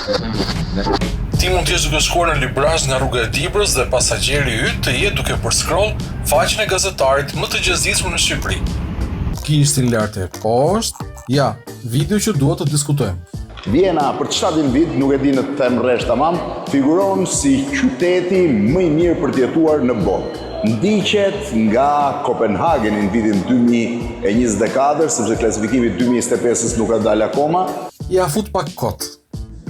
Ti mund t'jesh duke shkuar në librazh nga rruga e Dibrës dhe pasagjeri yt të jetë duke përskroll faqen e gazetarit më të gjezisur në Shqipëri. Kishtin lart e poshtë, ja, video që duhet të diskutojmë. Vjena për 7 vit, nuk e di në të them rresht tamam, figuron si qyteti më i mirë për të jetuar në botë. Ndiqet nga Kopenhageni në vitin 2024, sepse klasifikimi 2025 nuk ka dalë akoma. Ja fut pak kot.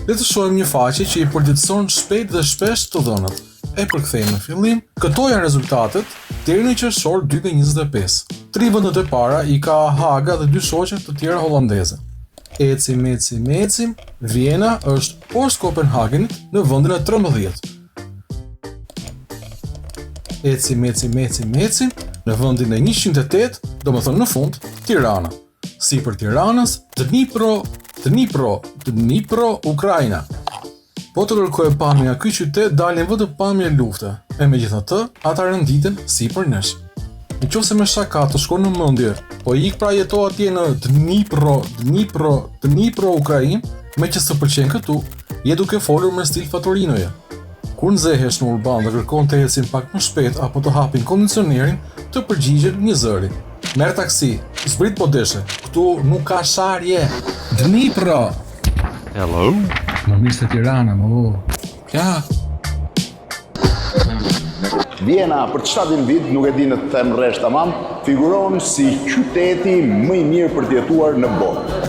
Le të shohim një faqe që i përditëson shpejt dhe shpesh të dhënat. E përkthejmë në fillim. Këto janë rezultatet deri në qershor 2025. 3 vendet e para i ka Haga dhe 2 shoqe të tjera hollandeze. Ecim, Vjena është poshtë Kopenhagenit në vendin e 13. Ecim, në vendin e 108, domethënë në fund, Tirana. Sipër Tiranës, Dnipro, Ukraina. Po të kërkojë pamje nga ky qytet, dalin vetëm pamje lufte, e megjithatë, ata renditen sipër nesh. Nëse me shaka të shkon në mendje, po ik pra jeto atje në Dnipro, Ukrainë, me që së pëlqen këtu, je duke folur me stil Fatorinoje. Kur nxehesh në urban dhe kërkon të ecin pak më shpejt apo të hapin kondicionerin, të përgjigjen një zëri. Merr taksi, zbrit po deshe, këtu nuk ka sharje. Dnipro. Hello? Më mirë se Tirana, Ja. Vjena për 7 vit, nuk e di në të them rresht tamam, figuron si qyteti më i mirë për të jetuar në botë.